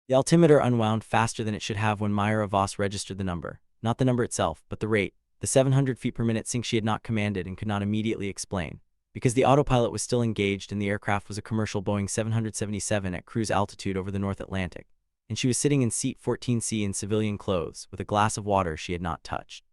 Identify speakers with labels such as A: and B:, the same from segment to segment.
A: The altimeter unwound faster than it should have when Myra Voss registered the number. Not the number itself, but the rate, the 700 feet per minute sync she had not commanded and could not immediately explain. Because the autopilot was still engaged and the aircraft was a commercial Boeing 777 at cruise altitude over the North Atlantic, and she was sitting in seat 14C in civilian clothes with a glass of water she had not touched.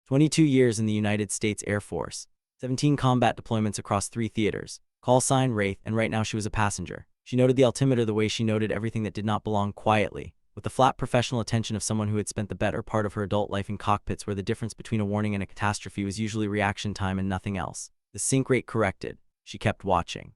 A: 22 years in the United States Air Force, 17 combat deployments across 3 theaters, call sign Wraith, and right now she was a passenger. She noted the altimeter the way she noted everything that did not belong, quietly, with the flat professional attention of someone who had spent the better part of her adult life in cockpits where the difference between a warning and a catastrophe was usually reaction time and nothing else. The sync rate corrected. She kept watching.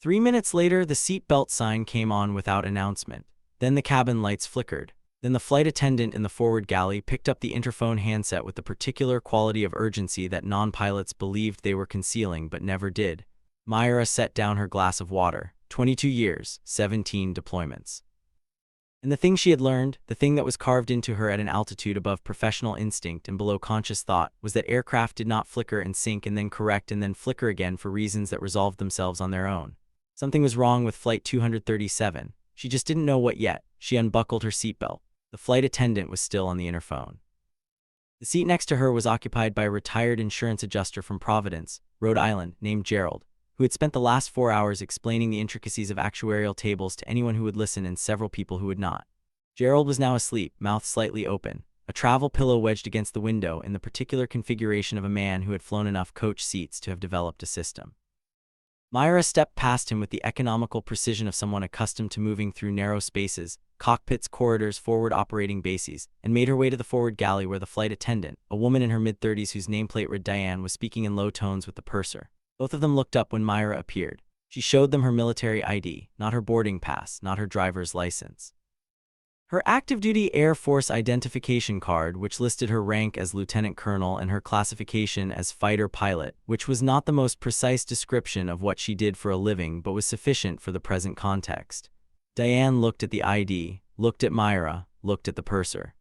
A: 3 minutes later, the seat belt sign came on without announcement. Then the cabin lights flickered. Then the flight attendant in the forward galley picked up the interphone handset with the particular quality of urgency that non-pilots believed they were concealing but never did. Myra set down her glass of water. 22 years, 17 deployments. And the thing she had learned, the thing that was carved into her at an altitude above professional instinct and below conscious thought, was that aircraft did not flicker and sink and then correct and then flicker again for reasons that resolved themselves on their own. Something was wrong with Flight 237. She just didn't know what yet. She unbuckled her seatbelt. The flight attendant was still on the interphone. The seat next to her was occupied by a retired insurance adjuster from Providence, Rhode Island, named Gerald, who had spent the last 4 hours explaining the intricacies of actuarial tables to anyone who would listen and several people who would not. Gerald was now asleep, mouth slightly open, a travel pillow wedged against the window in the particular configuration of a man who had flown enough coach seats to have developed a system. Myra stepped past him with the economical precision of someone accustomed to moving through narrow spaces, cockpits, corridors, forward operating bases, and made her way to the forward galley where the flight attendant, a woman in her mid-30s whose nameplate read Diane, was speaking in low tones with the purser. Both of them looked up when Myra appeared. She showed them her military ID, not her boarding pass, not her driver's license. Her active-duty Air Force identification card, which listed her rank as lieutenant colonel and her classification as fighter pilot, which was not the most precise description of what she did for a living but was sufficient for the present context. Diane looked at the ID, looked at Myra, looked at the purser.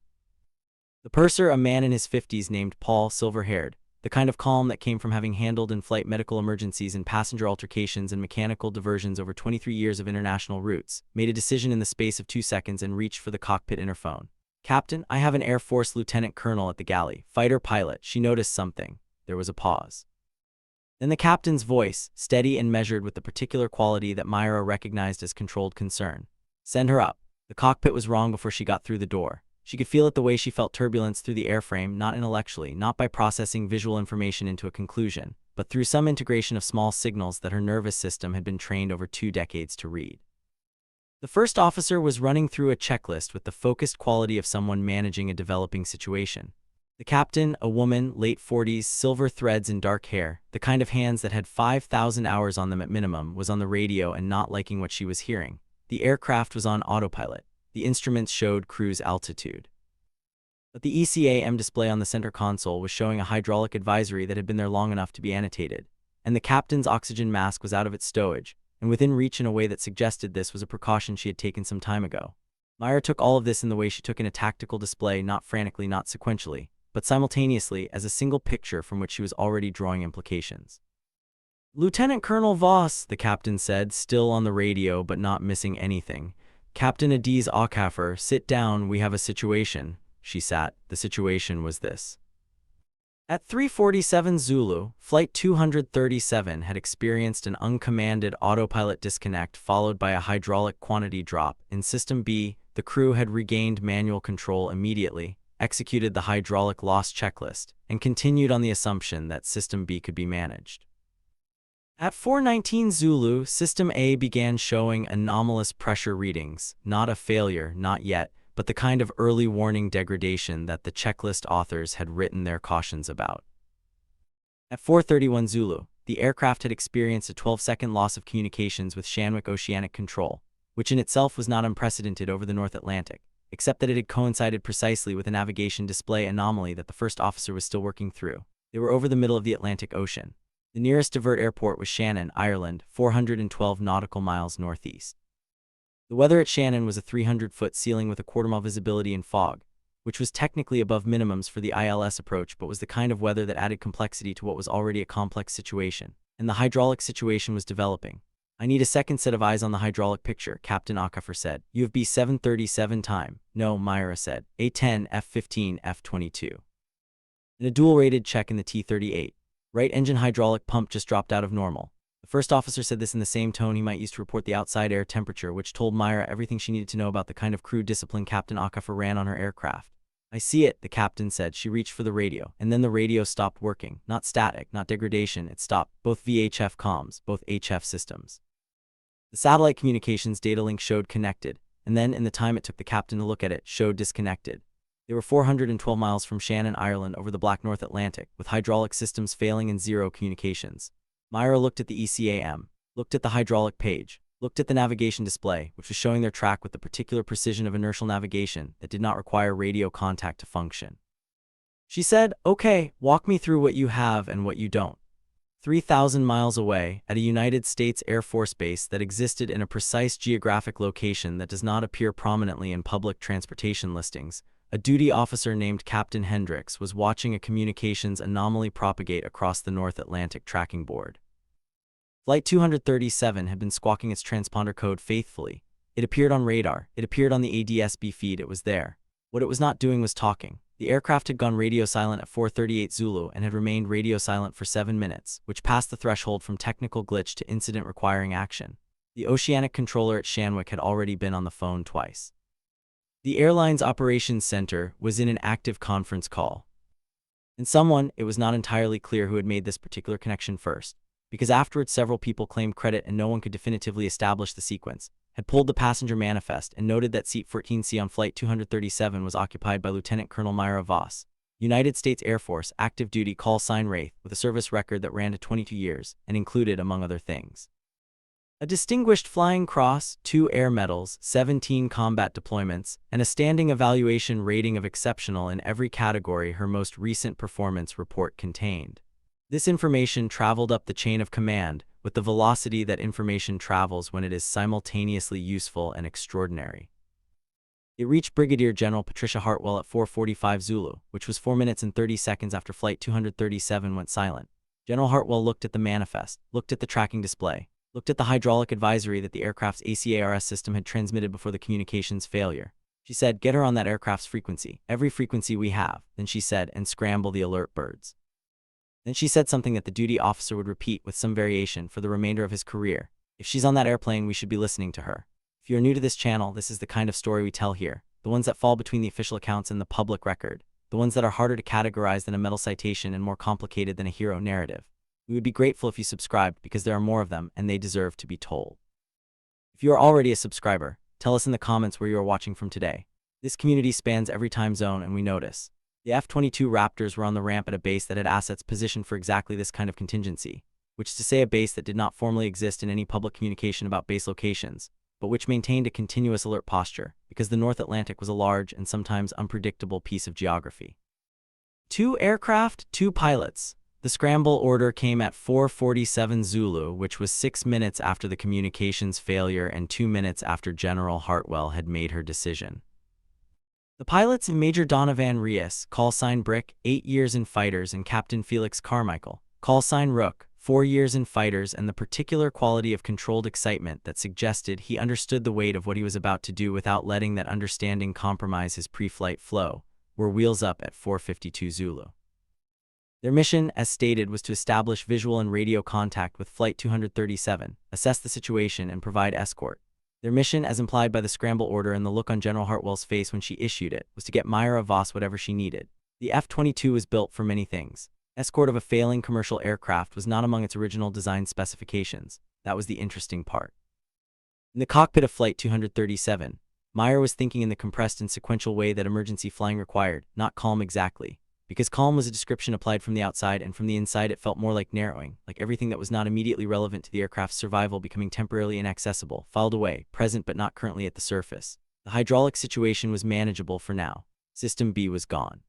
A: The purser, a man in his 50s named Paul, silver-haired, the kind of calm that came from having handled in-flight medical emergencies and passenger altercations and mechanical diversions over 23 years of international routes, made a decision in the space of 2 seconds and reached for the cockpit interphone. "Captain, I have an Air Force lieutenant colonel at the galley. Fighter pilot." She noticed something. There was a pause. Then the captain's voice, steady and measured with the particular quality that Myra recognized as controlled concern. "Send her up." The cockpit was wrong before she got through the door. She could feel it the way she felt turbulence through the airframe, not intellectually, not by processing visual information into a conclusion, but through some integration of small signals that her nervous system had been trained over 2 decades to read. The first officer was running through a checklist with the focused quality of someone managing a developing situation. The captain, a woman, late 40s, silver threads in dark hair, the kind of hands that had 5,000 hours on them at minimum, was on the radio and not liking what she was hearing. The aircraft was on autopilot. The instruments showed cruise altitude. But the ECAM display on the center console was showing a hydraulic advisory that had been there long enough to be annotated, and the captain's oxygen mask was out of its stowage, and within reach in a way that suggested this was a precaution she had taken some time ago. Myra took all of this in the way she took in a tactical display, not frantically, not sequentially, but simultaneously as a single picture from which she was already drawing implications. "Lieutenant Colonel Voss," the captain said, still on the radio but not missing anything. "Captain Adiz Akafar, sit down, we have a situation." She sat. The situation was this. At 3:47 Zulu, Flight 237 had experienced an uncommanded autopilot disconnect followed by a hydraulic quantity drop. In System B, the crew had regained manual control immediately, executed the hydraulic loss checklist, and continued on the assumption that System B could be managed. At 4:19 Zulu, System A began showing anomalous pressure readings, not a failure, not yet, but the kind of early warning degradation that the checklist authors had written their cautions about. At 4:31 Zulu, the aircraft had experienced a 12-second loss of communications with Shanwick Oceanic Control, which in itself was not unprecedented over the North Atlantic, except that it had coincided precisely with a navigation display anomaly that the first officer was still working through. They were over the middle of the Atlantic Ocean. The nearest divert airport was Shannon, Ireland, 412 nautical miles northeast. The weather at Shannon was a 300-foot ceiling with a quarter-mile visibility in fog, which was technically above minimums for the ILS approach but was the kind of weather that added complexity to what was already a complex situation, and the hydraulic situation was developing. I need a second set of eyes on the hydraulic picture, Captain Okafor said. You have B-737 time. No, Myra said. A-10, F-15, F-22. In a dual-rated check in the T-38. Right engine hydraulic pump just dropped out of normal. The first officer said this in the same tone he might use to report the outside air temperature, which told Myra everything she needed to know about the kind of crew discipline Captain Okafor ran on her aircraft. I see it, the captain said. She reached for the radio, and then the radio stopped working. Not static, not degradation, it stopped. Both VHF comms, both HF systems. The satellite communications data link showed connected, and then, in the time it took the captain to look at it, showed disconnected. They were 412 miles from Shannon, Ireland, over the Black North Atlantic, with hydraulic systems failing and zero communications. Myra looked at the ECAM, looked at the hydraulic page, looked at the navigation display, which was showing their track with the particular precision of inertial navigation that did not require radio contact to function. She said, "Okay, walk me through what you have and what you don't." 3,000 miles away, at a United States Air Force base that existed in a precise geographic location that does not appear prominently in public transportation listings, a duty officer named Captain Hendricks was watching a communications anomaly propagate across the North Atlantic tracking board. Flight 237 had been squawking its transponder code faithfully. It appeared on radar, it appeared on the ADS-B feed, it was there. What it was not doing was talking. The aircraft had gone radio silent at 4:38 Zulu and had remained radio silent for 7 minutes, which passed the threshold from technical glitch to incident requiring action. The oceanic controller at Shanwick had already been on the phone twice. The airline's operations center was in an active conference call. And someone, it was not entirely clear who had made this particular connection first, because afterwards several people claimed credit and no one could definitively establish the sequence, had pulled the passenger manifest and noted that seat 14C on Flight 237 was occupied by Lieutenant Colonel Myra Voss, United States Air Force, active duty, call sign Wraith, with a service record that ran to 22 years, and included, among other things, a Distinguished Flying Cross, 2 Air Medals, 17 combat deployments, and a standing evaluation rating of exceptional in every category her most recent performance report contained. This information traveled up the chain of command with the velocity that information travels when it is simultaneously useful and extraordinary. It reached Brigadier General Patricia Hartwell at 4:45 Zulu, which was 4 minutes and 30 seconds after Flight 237 went silent. General Hartwell looked at the manifest, looked at the tracking display, looked at the hydraulic advisory that the aircraft's ACARS system had transmitted before the communications failure. She said, "Get her on that aircraft's frequency, every frequency we have," then she said, "and scramble the alert birds." Then she said something that the duty officer would repeat with some variation for the remainder of his career. "If she's on that airplane, we should be listening to her." If you're new to this channel, this is the kind of story we tell here, the ones that fall between the official accounts and the public record, the ones that are harder to categorize than a medal citation and more complicated than a hero narrative. We would be grateful if you subscribed because there are more of them and they deserve to be told. If you are already a subscriber, tell us in the comments where you are watching from today. This community spans every time zone and we notice. The F-22 Raptors were on the ramp at a base that had assets positioned for exactly this kind of contingency, which is to say a base that did not formally exist in any public communication about base locations, but which maintained a continuous alert posture, because the North Atlantic was a large and sometimes unpredictable piece of geography. 2 aircraft, 2 pilots. The scramble order came at 4:47 Zulu, which was 6 minutes after the communications failure and 2 minutes after General Hartwell had made her decision. The pilots, Major Donovan Reyes, call sign Brick, 8 years in fighters, and Captain Felix Carmichael, call sign Rook, 4 years in fighters, and the particular quality of controlled excitement that suggested he understood the weight of what he was about to do without letting that understanding compromise his pre-flight flow, were wheels up at 4:52 Zulu. Their mission, as stated, was to establish visual and radio contact with Flight 237, assess the situation, and provide escort. Their mission, as implied by the scramble order and the look on General Hartwell's face when she issued it, was to get Myra Voss whatever she needed. The F-22 was built for many things. Escort of a failing commercial aircraft was not among its original design specifications. That was the interesting part. In the cockpit of Flight 237, Myra was thinking in the compressed and sequential way that emergency flying required, not calm exactly. Because calm was a description applied from the outside, and from the inside it felt more like narrowing, like everything that was not immediately relevant to the aircraft's survival becoming temporarily inaccessible, filed away, present but not currently at the surface. The hydraulic situation was manageable for now. System B was gone.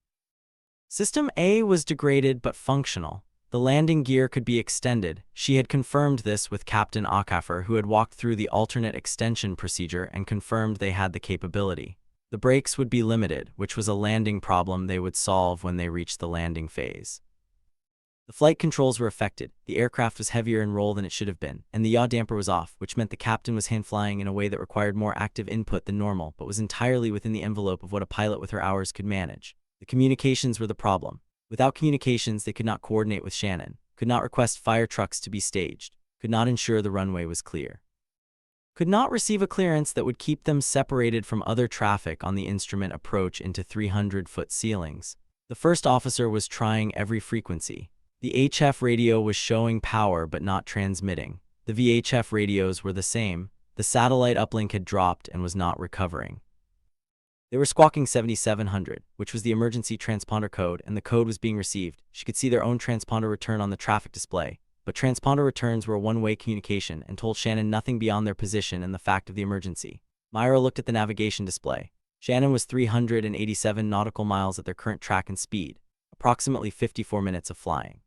A: System A was degraded but functional. The landing gear could be extended. She had confirmed this with Captain Okafor, who had walked through the alternate extension procedure and confirmed they had the capability. The brakes would be limited, which was a landing problem they would solve when they reached the landing phase. The flight controls were affected, the aircraft was heavier in roll than it should have been, and the yaw damper was off, which meant the captain was hand-flying in a way that required more active input than normal but was entirely within the envelope of what a pilot with her hours could manage. The communications were the problem. Without communications, they could not coordinate with Shannon, could not request fire trucks to be staged, could not ensure the runway was clear, could not receive a clearance that would keep them separated from other traffic on the instrument approach into 300-foot ceilings. The first officer was trying every frequency. The HF radio was showing power but not transmitting. The VHF radios were the same. The satellite uplink had dropped and was not recovering. They were squawking 7700, which was the emergency transponder code, and the code was being received. She could see their own transponder return on the traffic display, but transponder returns were a one-way communication and told Shannon nothing beyond their position and the fact of the emergency. Myra looked at the navigation display. Shannon was 387 nautical miles at their current track and speed, approximately 54 minutes of flying.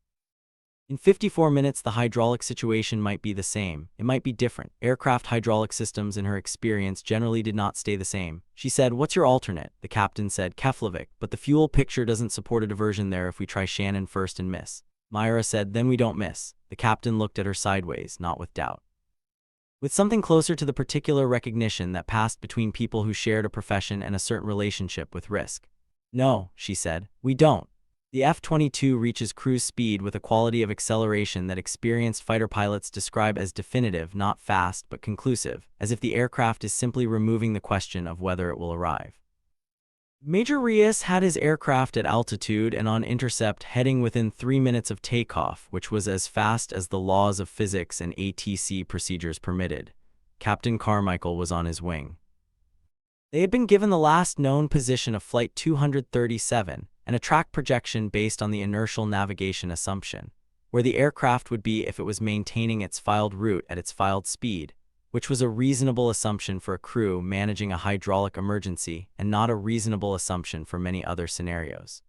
A: In 54 minutes, the hydraulic situation might be the same. It might be different. Aircraft hydraulic systems, in her experience, generally did not stay the same. She said, "What's your alternate?" The captain said, "Keflavik, but the fuel picture doesn't support a diversion there if we try Shannon first and miss." Myra said, "Then we don't miss." The captain looked at her sideways, not with doubt, with something closer to the particular recognition that passed between people who shared a profession and a certain relationship with risk. "No," she said, "we don't." The F-22 reaches cruise speed with a quality of acceleration that experienced fighter pilots describe as definitive, not fast but conclusive, as if the aircraft is simply removing the question of whether it will arrive. Major Reyes had his aircraft at altitude and on intercept heading within 3 minutes of takeoff, which was as fast as the laws of physics and ATC procedures permitted. Captain Carmichael was on his wing. They had been given the last known position of Flight 237, and a track projection based on the inertial navigation assumption, where the aircraft would be if it was maintaining its filed route at its filed speed, which was a reasonable assumption for a crew managing a hydraulic emergency and not a reasonable assumption for many other scenarios.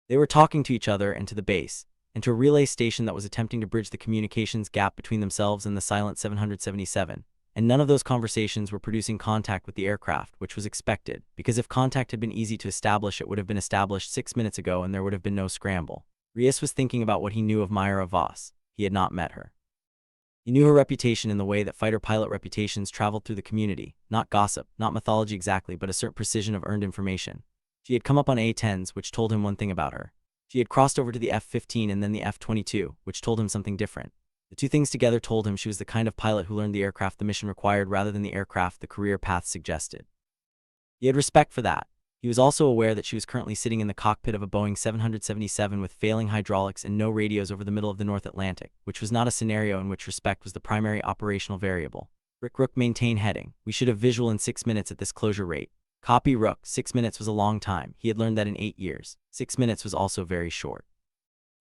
A: They were talking to each other and to the base, and to a relay station that was attempting to bridge the communications gap between themselves and the silent 777. And none of those conversations were producing contact with the aircraft, which was expected, because if contact had been easy to establish, it would have been established 6 minutes ago and there would have been no scramble. Reyes was thinking about what he knew of Myra Voss. He had not met her. He knew her reputation in the way that fighter pilot reputations traveled through the community, not gossip, not mythology exactly, but a certain precision of earned information. She had come up on A-10s, which told him one thing about her. She had crossed over to the F-15 and then the F-22, which told him something different. The two things together told him she was the kind of pilot who learned the aircraft the mission required rather than the aircraft the career path suggested. He had respect for that. He was also aware that she was currently sitting in the cockpit of a Boeing 777 with failing hydraulics and no radios over the middle of the North Atlantic, which was not a scenario in which respect was the primary operational variable. Rook, maintain heading. We should have visual in 6 minutes at this closure rate. Copy, Rook. 6 minutes was a long time. He had learned that in 8 years. 6 minutes was also very short.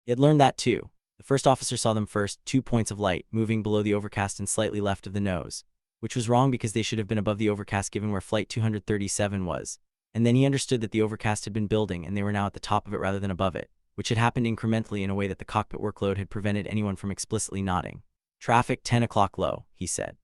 A: He had learned that too. The first officer saw them first, 2 points of light, moving below the overcast and slightly left of the nose, which was wrong because they should have been above the overcast given where Flight 237 was. And then he understood that the overcast had been building and they were now at the top of it rather than above it, which had happened incrementally in a way that the cockpit workload had prevented anyone from explicitly nodding. Traffic 10 o'clock low, he said.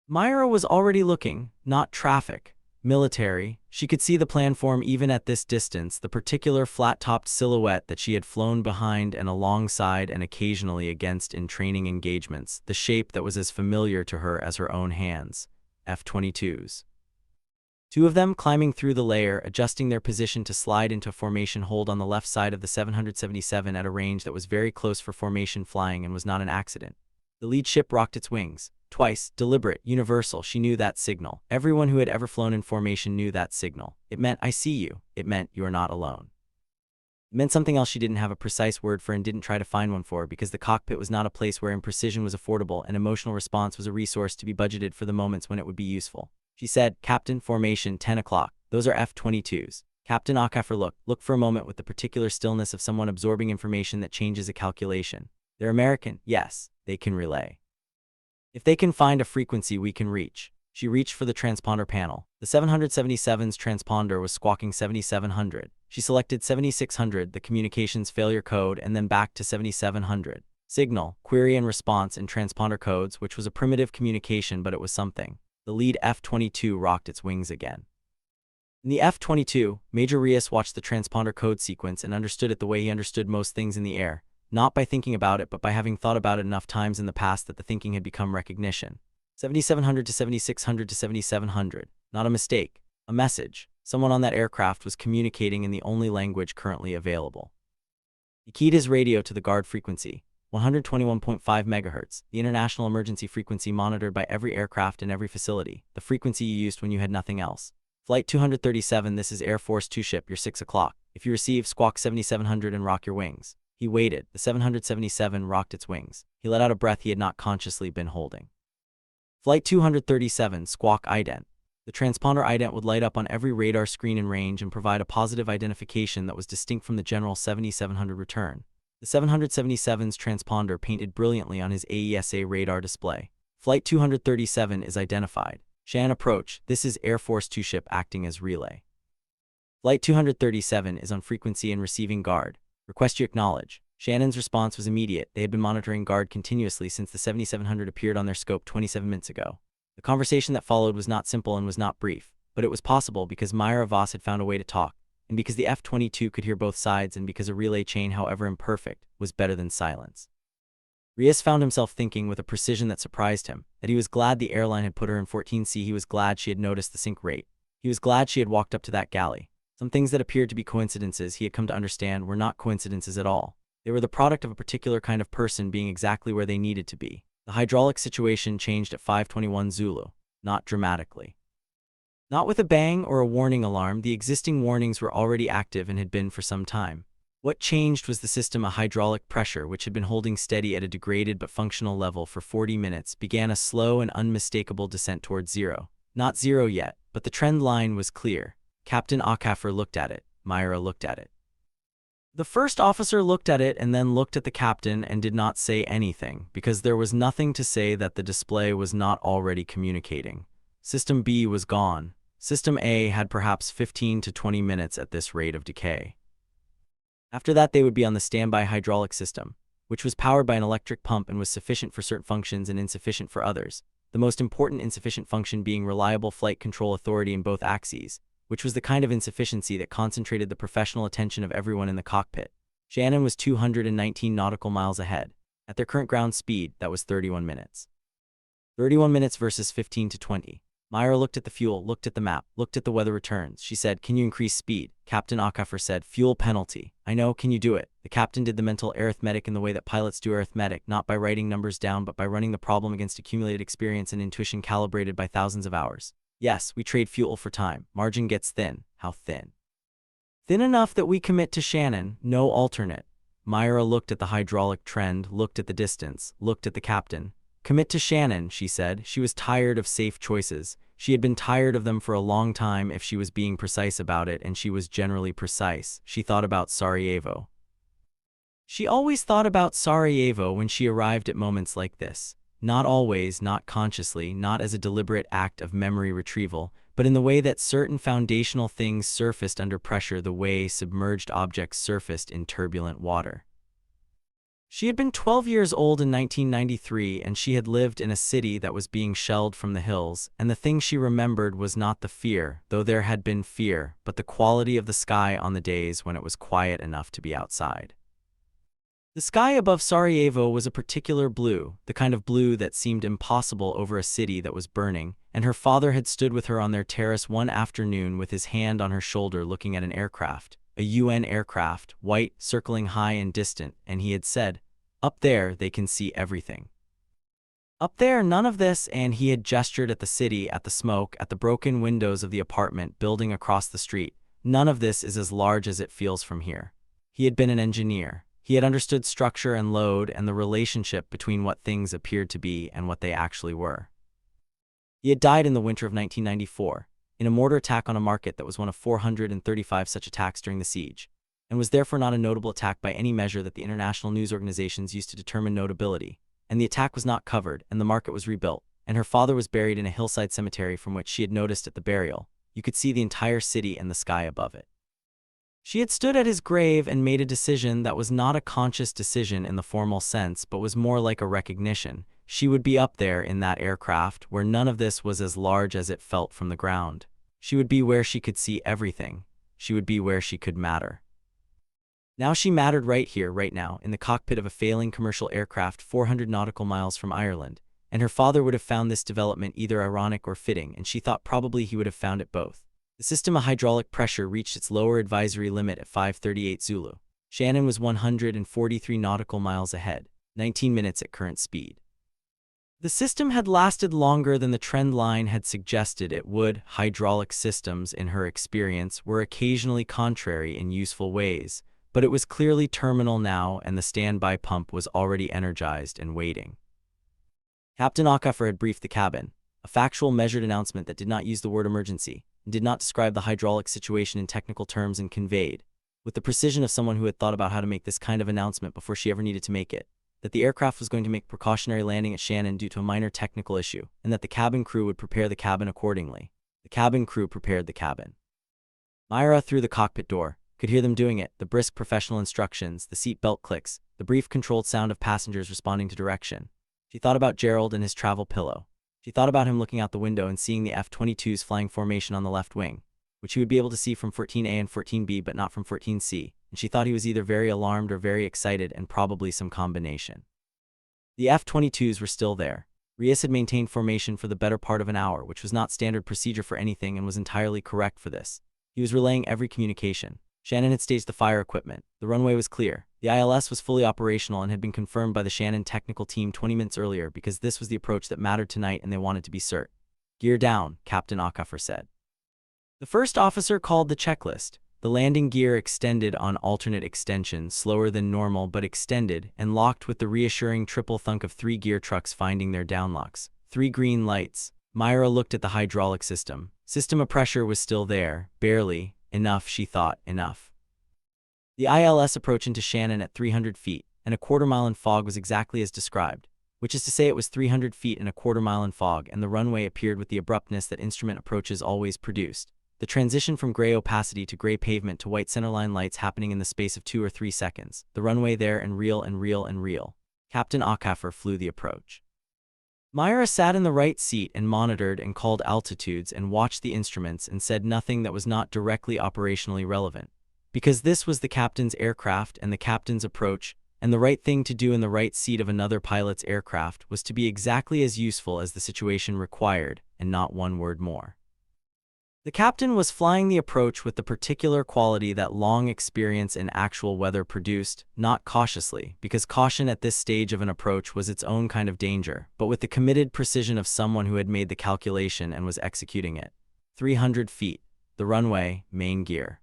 A: Myra was already looking, not traffic. Military. She could see the planform even at this distance, the particular flat-topped silhouette that she had flown behind and alongside and occasionally against in training engagements, the shape that was as familiar to her as her own hands. F-22s. 2 of them climbing through the layer, adjusting their position to slide into formation hold on the left side of the 777 at a range that was very close for formation flying and was not an accident. The lead ship rocked its wings. Twice, deliberate, universal. She knew that signal. Everyone who had ever flown in formation knew that signal. It meant, "I see you." It meant, "You are not alone." It meant something else she didn't have a precise word for and didn't try to find one for, because the cockpit was not a place where imprecision was affordable and emotional response was a resource to be budgeted for the moments when it would be useful. She said, "Captain, formation, 10 o'clock. Those are F-22s. Captain Akafer, look for a moment with the particular stillness of someone absorbing information that changes a calculation. They're American, yes, they can relay. If they can find a frequency we can reach." She reached for the transponder panel. The 777's transponder was squawking 7700. She selected 7600, the communications failure code, and then back to 7700. Signal, query and response in transponder codes, which was a primitive communication, but it was something. The lead F-22 rocked its wings again. In the F-22, Major Reyes watched the transponder code sequence and understood it the way he understood most things in the air. not by thinking about it, but by having thought about it enough times in the past that the thinking had become recognition. 7700 to 7600 to 7700. Not a mistake. A message. Someone on that aircraft was communicating in the only language currently available. He keyed his radio to the guard frequency, 121.5 MHz, the international emergency frequency monitored by every aircraft in every facility, the frequency you used when you had nothing else. Flight 237, this is Air Force 2 ship, you're 6 o'clock. If you receive, squawk 7700 and rock your wings. He waited. The 777 rocked its wings. He let out a breath he had not consciously been holding. Flight 237, squawk ident. The transponder ident would light up on every radar screen in range and provide a positive identification that was distinct from the general 7700 return. The 777's transponder painted brilliantly on his AESA radar display. Flight 237 is identified. Shannon approach. This is Air Force 2 ship acting as relay. Flight 237 is on frequency and receiving guard. Request you acknowledge. Shannon's response was immediate. They had been monitoring guard continuously since the 7700 appeared on their scope 27 minutes ago. The conversation that followed was not simple and was not brief, but it was possible because Myra Voss had found a way to talk, and because the F-22 could hear both sides, and because a relay chain, however imperfect, was better than silence. Reyes found himself thinking with a precision that surprised him, that he was glad the airline had put her in 14C. He was glad she had noticed the sink rate. He was glad she had walked up to that galley. Some things that appeared to be coincidences, he had come to understand, were not coincidences at all. They were the product of a particular kind of person being exactly where they needed to be. The hydraulic situation changed at 5:21 Zulu, not dramatically. Not with a bang or a warning alarm. The existing warnings were already active and had been for some time. What changed was the system. A hydraulic pressure, which had been holding steady at a degraded but functional level for 40 minutes, began a slow and unmistakable descent towards zero. Not zero yet, but the trend line was clear. Captain Okafor looked at it. Myra looked at it. The first officer looked at it and then looked at the captain and did not say anything, because there was nothing to say that the display was not already communicating. System B was gone. System A had perhaps 15 to 20 minutes at this rate of decay. After that, they would be on the standby hydraulic system, which was powered by an electric pump and was sufficient for certain functions and insufficient for others, the most important insufficient function being reliable flight control authority in both axes, which was the kind of insufficiency that concentrated the professional attention of everyone in the cockpit. Shannon was 219 nautical miles ahead. At their current ground speed, that was 31 minutes. 31 minutes versus 15 to 20. Myra looked at the fuel, looked at the map, looked at the weather returns. She said, "Can you increase speed?" Captain Okafor said, "Fuel penalty." "I know, can you do it?" The captain did the mental arithmetic in the way that pilots do arithmetic, not by writing numbers down but by running the problem against accumulated experience and intuition calibrated by thousands of hours. "Yes, we trade fuel for time. Margin gets thin." "How thin?" "Thin enough that we commit to Shannon, no alternate." Myra looked at the hydraulic trend, looked at the distance, looked at the captain. "Commit to Shannon," she said. She was tired of safe choices. She had been tired of them for a long time if she was being precise about it, and she was generally precise. She thought about Sarajevo. She always thought about Sarajevo when she arrived at moments like this. Not always, not consciously, not as a deliberate act of memory retrieval, but in the way that certain foundational things surfaced under pressure, the way submerged objects surfaced in turbulent water. She had been 12 years old in 1993, and she had lived in a city that was being shelled from the hills, and the thing she remembered was not the fear, though there had been fear, but the quality of the sky on the days when it was quiet enough to be outside. The sky above Sarajevo was a particular blue, the kind of blue that seemed impossible over a city that was burning, and her father had stood with her on their terrace one afternoon with his hand on her shoulder looking at an aircraft, a UN aircraft, white, circling high and distant, and he had said, "Up there, they can see everything. Up there, none of this," and he had gestured at the city, at the smoke, at the broken windows of the apartment building across the street. "None of this is as large as it feels from here." He had been an engineer. He had understood structure and load and the relationship between what things appeared to be and what they actually were. He had died in the winter of 1994, in a mortar attack on a market that was one of 435 such attacks during the siege, and was therefore not a notable attack by any measure that the international news organizations used to determine notability. And the attack was not covered, and the market was rebuilt, and her father was buried in a hillside cemetery from which she had noticed at the burial you could see the entire city and the sky above it. She had stood at his grave and made a decision that was not a conscious decision in the formal sense, but was more like a recognition. She would be up there in that aircraft where none of this was as large as it felt from the ground. She would be where she could see everything. She would be where she could matter. Now she mattered right here, right now, in the cockpit of a failing commercial aircraft 400 nautical miles from Ireland, and her father would have found this development either ironic or fitting, and she thought probably he would have found it both. The system of hydraulic pressure reached its lower advisory limit at 5:38 Zulu. Shannon was 143 nautical miles ahead, 19 minutes at current speed. The system had lasted longer than the trend line had suggested it would. Hydraulic systems, in her experience, were occasionally contrary in useful ways, but it was clearly terminal now, and the standby pump was already energized and waiting. Captain Ockhaffer had briefed the cabin, a factual, measured announcement that did not use the word emergency, and did not describe the hydraulic situation in technical terms, and conveyed, with the precision of someone who had thought about how to make this kind of announcement before she ever needed to make it, that the aircraft was going to make precautionary landing at Shannon due to a minor technical issue, and that the cabin crew would prepare the cabin accordingly. The cabin crew prepared the cabin. Myra, through the cockpit door, could hear them doing it, the brisk professional instructions, the seat belt clicks, the brief controlled sound of passengers responding to direction. She thought about Gerald and his travel pillow. She thought about him looking out the window and seeing the F-22's flying formation on the left wing, which he would be able to see from 14A and 14B but not from 14C, and she thought he was either very alarmed or very excited, and probably some combination. The F-22s were still there. Rios had maintained formation for the better part of an hour, which was not standard procedure for anything and was entirely correct for this. He was relaying every communication. Shannon had staged the fire equipment. The runway was clear. The ILS was fully operational and had been confirmed by the Shannon technical team 20 minutes earlier, because this was the approach that mattered tonight and they wanted to be certain. "Gear down," Captain Ockhaffer said. The first officer called the checklist. The landing gear extended on alternate extension, slower than normal but extended, and locked with the reassuring triple thunk of 3 gear trucks finding their downlocks. 3 green lights. Myra looked at the hydraulic system. System of pressure was still there, barely. Enough, she thought, enough. The ILS approach into Shannon at 300 feet, and a quarter-mile in fog was exactly as described, which is to say it was 300 feet and a quarter-mile in fog, and the runway appeared with the abruptness that instrument approaches always produced. The transition from gray opacity to gray pavement to white centerline lights happening in the space of 2 or 3 seconds. The runway there, and real and real and real. Captain Ockhaffer flew the approach. Myra sat in the right seat and monitored and called altitudes and watched the instruments and said nothing that was not directly operationally relevant. Because this was the captain's aircraft and the captain's approach, and the right thing to do in the right seat of another pilot's aircraft was to be exactly as useful as the situation required, and not one word more. The captain was flying the approach with the particular quality that long experience in actual weather produced, not cautiously, because caution at this stage of an approach was its own kind of danger, but with the committed precision of someone who had made the calculation and was executing it. 300 feet. The runway, main gear.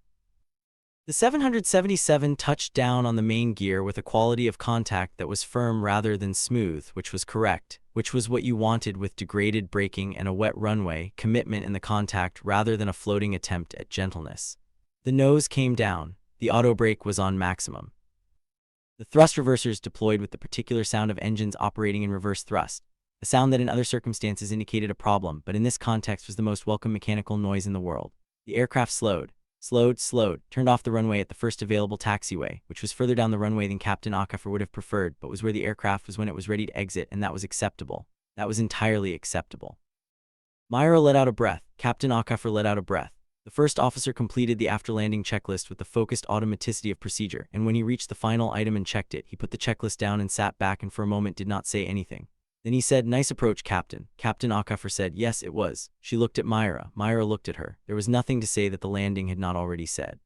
A: The 777 touched down on the main gear with a quality of contact that was firm rather than smooth, which was correct, which was what you wanted with degraded braking and a wet runway, commitment in the contact rather than a floating attempt at gentleness. The nose came down. The auto brake was on maximum. The thrust reversers deployed with the particular sound of engines operating in reverse thrust, a sound that in other circumstances indicated a problem, but in this context was the most welcome mechanical noise in the world. The aircraft slowed, turned off the runway at the first available taxiway, which was further down the runway than Captain Ockhaffer would have preferred, but was where the aircraft was when it was ready to exit, and that was acceptable. That was entirely acceptable. Myra let out a breath. Captain Ockhaffer let out a breath. The first officer completed the after-landing checklist with the focused automaticity of procedure, and when he reached the final item and checked it, he put the checklist down and sat back and for a moment did not say anything. Then he said, "Nice approach, Captain." Captain Ockhaffer said, "Yes, it was." She looked at Myra. Myra looked at her. There was nothing to say that the landing had not already said.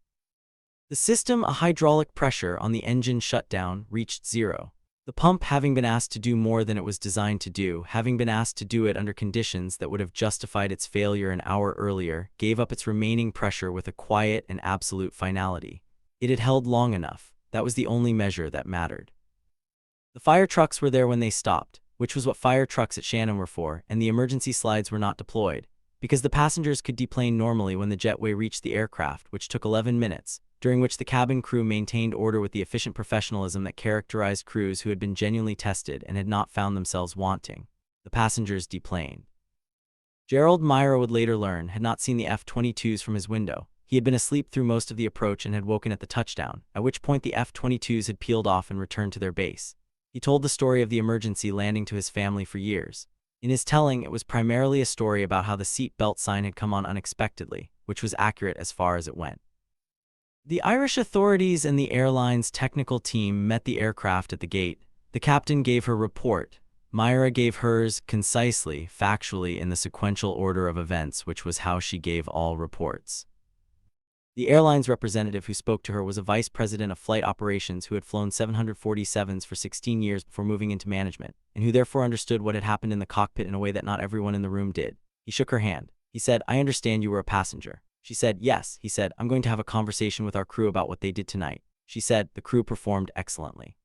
A: The system, a hydraulic pressure on the engine shutdown, reached 0. The pump, having been asked to do more than it was designed to do, having been asked to do it under conditions that would have justified its failure an hour earlier, gave up its remaining pressure with a quiet and absolute finality. It had held long enough. That was the only measure that mattered. The fire trucks were there when they stopped, which was what fire trucks at Shannon were for, and the emergency slides were not deployed, because the passengers could deplane normally when the jetway reached the aircraft, which took 11 minutes, during which the cabin crew maintained order with the efficient professionalism that characterized crews who had been genuinely tested and had not found themselves wanting. The passengers deplaned. Gerald, Myra would later learn, had not seen the F-22s from his window. He had been asleep through most of the approach and had woken at the touchdown, at which point the F-22s had peeled off and returned to their base. He told the story of the emergency landing to his family for years. In his telling, it was primarily a story about how the seat belt sign had come on unexpectedly, which was accurate as far as it went. The Irish authorities and the airline's technical team met the aircraft at the gate. The captain gave her report. Myra gave hers concisely, factually, in the sequential order of events, which was how she gave all reports. The airline's representative who spoke to her was a vice president of flight operations who had flown 747s for 16 years before moving into management, and who therefore understood what had happened in the cockpit in a way that not everyone in the room did. He shook her hand. He said, "I understand you were a passenger." She said, "Yes." He said, "I'm going to have a conversation with our crew about what they did tonight." She said, "The crew performed excellently.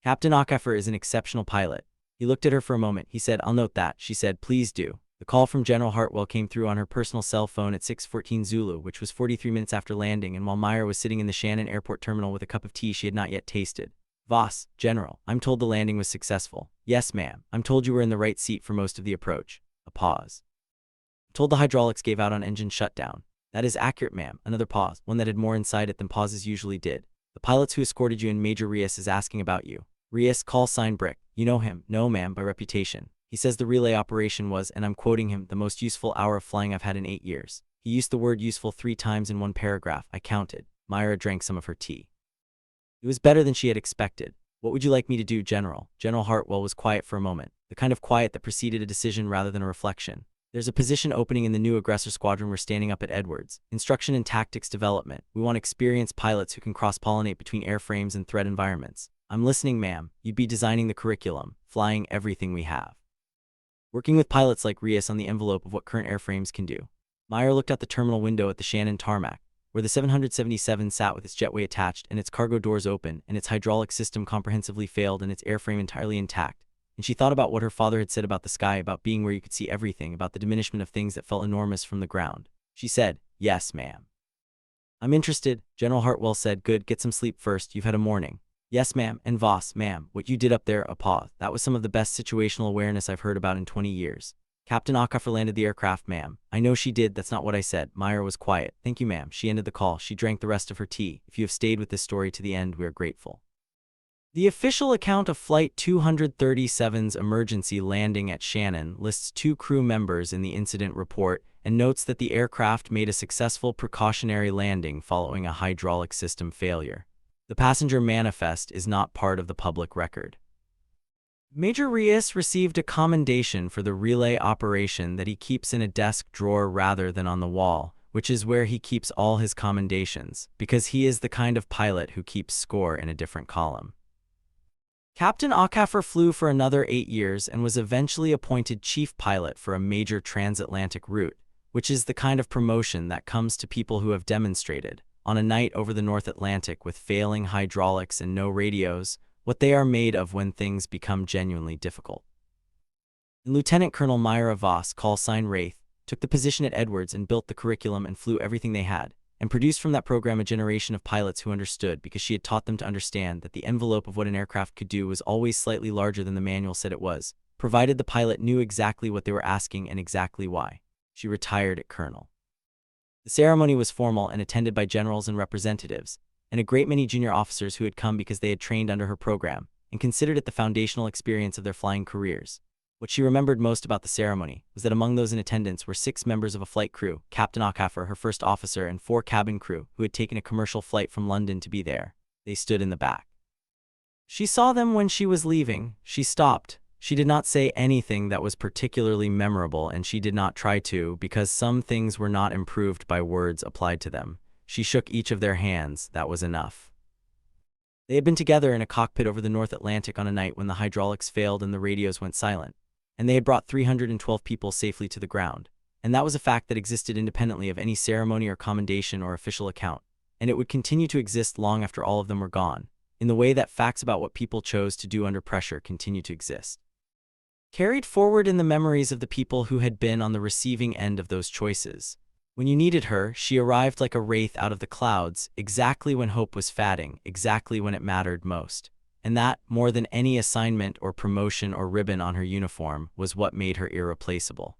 A: Captain Ockafer is an exceptional pilot." He looked at her for a moment. He said, "I'll note that." She said, "Please do." The call from General Hartwell came through on her personal cell phone at 6:14 Zulu, which was 43 minutes after landing, and while Myra was sitting in the Shannon Airport terminal with a cup of tea she had not yet tasted. "Voss, General, I'm told the landing was successful." "Yes, ma'am. I'm told you were in the right seat for most of the approach." A pause. "I'm told the hydraulics gave out on engine shutdown." "That is accurate, ma'am." Another pause, one that had more inside it than pauses usually did. "The pilots who escorted you and Major Rios is asking about you." "Rios, call sign Brick. You know him?" "No, ma'am, by reputation. He says the relay operation was, and I'm quoting him, the most useful hour of flying I've had in 8 years. He used the word useful 3 times in one paragraph. I counted." Myra drank some of her tea. It was better than she had expected. "What would you like me to do, General?" General Hartwell was quiet for a moment, the kind of quiet that preceded a decision rather than a reflection. "There's a position opening in the new aggressor squadron we're standing up at Edwards. Instruction and tactics development. We want experienced pilots who can cross-pollinate between airframes and threat environments." "I'm listening, ma'am." "You'd be designing the curriculum, flying everything we have, working with pilots like Rios on the envelope of what current airframes can do." Myra looked out the terminal window at the Shannon tarmac, where the 777 sat with its jetway attached and its cargo doors open and its hydraulic system comprehensively failed and its airframe entirely intact. And she thought about what her father had said about the sky, about being where you could see everything, about the diminishment of things that felt enormous from the ground. She said, "Yes, ma'am." "I'm interested," General Hartwell said. "Good, get some sleep first. You've had a morning." "Yes, ma'am." "And Voss, ma'am, what you did up there," a pause, "that was some of the best situational awareness I've heard about in 20 years. Captain Ockafer landed the aircraft, ma'am." "I know she did. That's not what I said." Myra was quiet. "Thank you, ma'am." She ended the call. She drank the rest of her tea. "If you have stayed with this story to the end, we are grateful." The official account of Flight 237's emergency landing at Shannon lists 2 crew members in the incident report and notes that the aircraft made a successful precautionary landing following a hydraulic system failure. The passenger manifest is not part of the public record. Major Rios received a commendation for the relay operation that he keeps in a desk drawer rather than on the wall, which is where he keeps all his commendations, because he is the kind of pilot who keeps score in a different column. Captain Ockafer flew for another 8 years and was eventually appointed chief pilot for a major transatlantic route, which is the kind of promotion that comes to people who have demonstrated, on a night over the North Atlantic with failing hydraulics and no radios, what they are made of when things become genuinely difficult. And Lieutenant Colonel Myra Voss, call sign Wraith, took the position at Edwards and built the curriculum and flew everything they had, and produced from that program a generation of pilots who understood, because she had taught them to understand, that the envelope of what an aircraft could do was always slightly larger than the manual said it was, provided the pilot knew exactly what they were asking and exactly why. She retired at Colonel. The ceremony was formal and attended by generals and representatives, and a great many junior officers who had come because they had trained under her program, and considered it the foundational experience of their flying careers. What she remembered most about the ceremony was that among those in attendance were 6 members of a flight crew, Captain Ockafer, her first officer, and 4 cabin crew, who had taken a commercial flight from London to be there. They stood in the back. She saw them when she was leaving. She stopped. She did not say anything that was particularly memorable, and she did not try to, because some things were not improved by words applied to them. She shook each of their hands. That was enough. They had been together in a cockpit over the North Atlantic on a night when the hydraulics failed and the radios went silent, and they had brought 312 people safely to the ground, and that was a fact that existed independently of any ceremony or commendation or official account, and it would continue to exist long after all of them were gone, in the way that facts about what people chose to do under pressure continue to exist. Carried forward in the memories of the people who had been on the receiving end of those choices. When you needed her, she arrived like a wraith out of the clouds, exactly when hope was fading, exactly when it mattered most. And that, more than any assignment or promotion or ribbon on her uniform, was what made her irreplaceable.